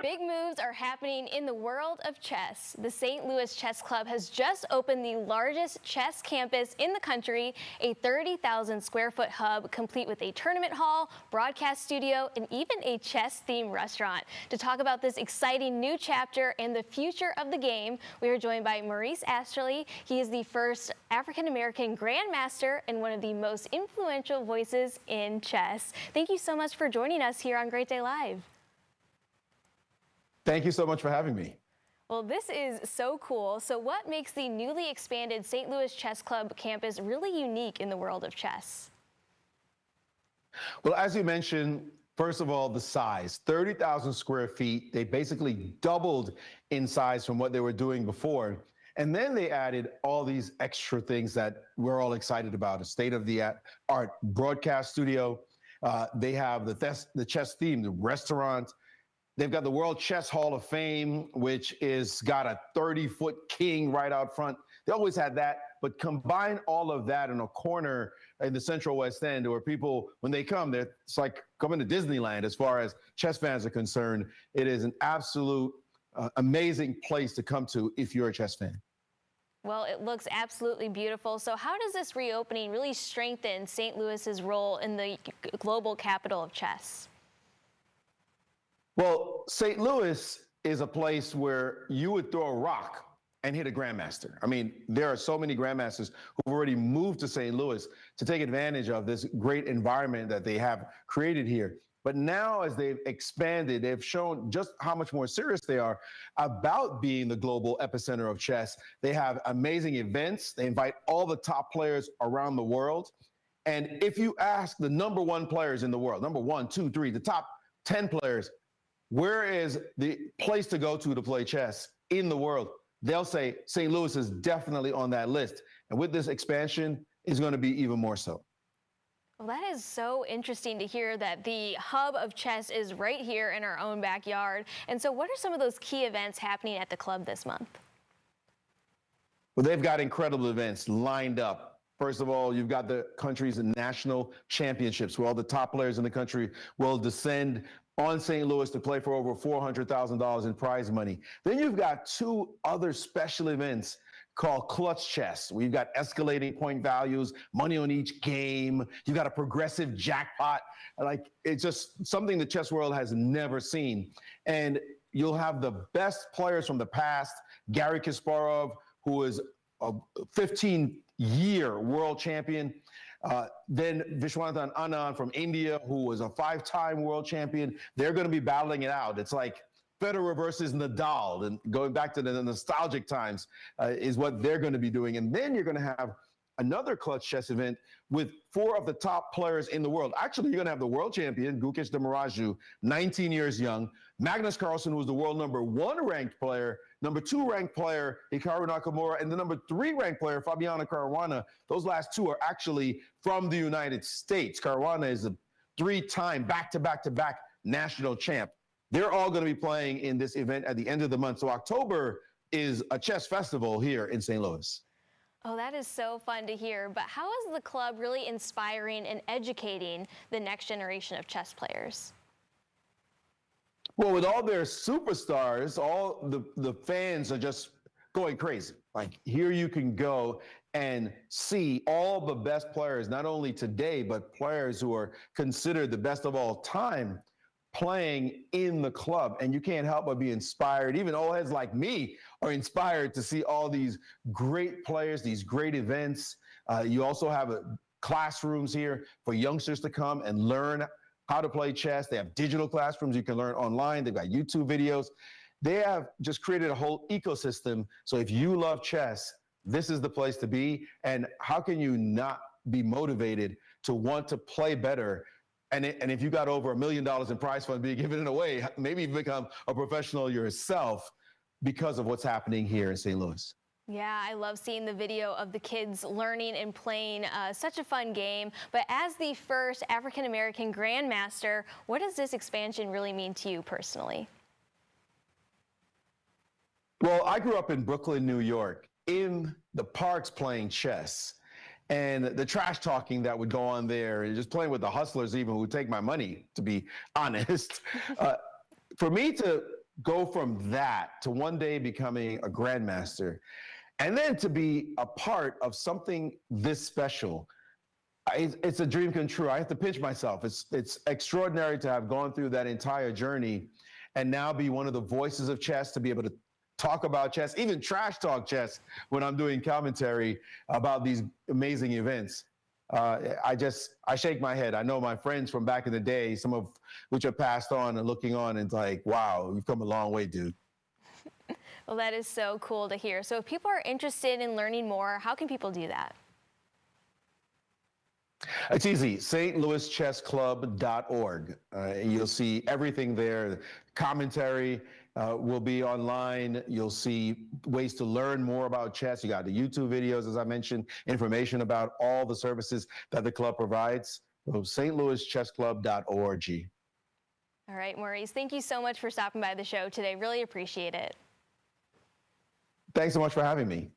Big moves are happening in the world of chess. The St. Louis Chess Club has just opened the largest chess campus in the country, a 30,000 square foot hub complete with a tournament hall, broadcast studio, and even a chess-themed restaurant. To talk about this exciting new chapter and the future of the game, we are joined by Maurice Asterly. He is the first African-American grandmaster and one of the most influential voices in chess. Thank you so much for joining us here on Great Day Live. Thank you so much for having me. Well, this is so cool. So what makes the newly expanded St. Louis Chess Club campus really unique in the world of chess? Well, as you mentioned, first of all, the size, 30,000 square feet. They basically doubled in size from what they were doing before. And then they added all these extra things that we're all excited about, a state-of-the-art broadcast studio. They have the chess theme, the restaurant. They've got the World Chess Hall of Fame, which is got a 30-foot king right out front. They always had that, but combine all of that in a corner in the Central West End where people, when they come, it's like coming to Disneyland as far as chess fans are concerned. It is an absolute amazing place to come to if you're a chess fan. Well, it looks absolutely beautiful. So how does this reopening really strengthen St. Louis's role in the global capital of chess? Well, St. Louis is a place where you would throw a rock and hit a grandmaster. I mean, there are so many grandmasters who've already moved to St. Louis to take advantage of this great environment that they have created here. But now as they've expanded, they've shown just how much more serious they are about being the global epicenter of chess. They have amazing events. They invite all the top players around the world. And if you ask the number one players in the world, number 1, 2, 3, the top 10 players, where is the place to go to play chess in the world? They'll say St. Louis is definitely on that list. And with this expansion, it's going to be even more so. Well, that is so interesting to hear that the hub of chess is right here in our own backyard. And so what are some of those key events happening at the club this month? Well, they've got incredible events lined up. First of all, you've got the country's national championships where all the top players in the country will descend on St. Louis to play for over $400,000 in prize money. Then you've got 2 other special events called Clutch Chess, where you've got escalating point values, money on each game. You've got a progressive jackpot. Like, it's just something the chess world has never seen. And you'll have the best players from the past, Garry Kasparov, who is a 15-year world champion. Then Vishwanathan Anand from India, who was a 5-time world champion. They're going to be battling it out. It's like Federer versus Nadal, and going back to the nostalgic times is what they're going to be doing. And then you're going to have another clutch chess event with 4 of the top players in the world. Actually, you're going to have the world champion, Gukesh Demiraju, 19 years young, Magnus Carlsen, who was the world number 1 ranked player, number 2 ranked player, Hikaru Nakamura, and the number 3 ranked player, Fabiano Caruana. Those last 2 are actually from the United States. Caruana is a 3-time back-to-back-to-back national champ. They're all going to be playing in this event at the end of the month. So October is a chess festival here in St. Louis. Oh, that is so fun to hear. But how is the club really inspiring and educating the next generation of chess players? Well, with all their superstars, all the fans are just going crazy. Like, here you can go and see all the best players, not only today, but players who are considered the best of all time playing in the club. And you can't help but be inspired. Even old heads like me are inspired to see all these great players, these great events. You also have classrooms here for youngsters to come and learn how to play chess. They have digital classrooms you can learn online. They've got YouTube videos. They have just created a whole ecosystem. So if you love chess, this is the place to be. And how can you not be motivated to want to play better? And if you got over $1 million in prize fund being given away, maybe you become a professional yourself because of what's happening here in St. Louis. Yeah, I love seeing the video of the kids learning and playing such a fun game. But as the first African-American grandmaster, what does this expansion really mean to you personally? Well, I grew up in Brooklyn, New York, in the parks playing chess. And the trash talking that would go on there, and just playing with the hustlers even who would take my money, to be honest. For me to go from that to one day becoming a grandmaster, and then to be a part of something this special, it's a dream come true. I have to pinch myself. It's extraordinary to have gone through that entire journey and now be one of the voices of chess, to be able to talk about chess, even trash talk chess when I'm doing commentary about these amazing events. I shake my head. I know my friends from back in the day, some of which have passed on, and looking on and like, wow, you've come a long way, dude. Well, that is so cool to hear. So if people are interested in learning more, how can people do that? It's easy, stlouischessclub.org. You'll see everything there. Commentary will be online. You'll see ways to learn more about chess. You got the YouTube videos, as I mentioned, information about all the services that the club provides. So stlouischessclub.org. All right, Maurice, thank you so much for stopping by the show today. Really appreciate it. Thanks so much for having me.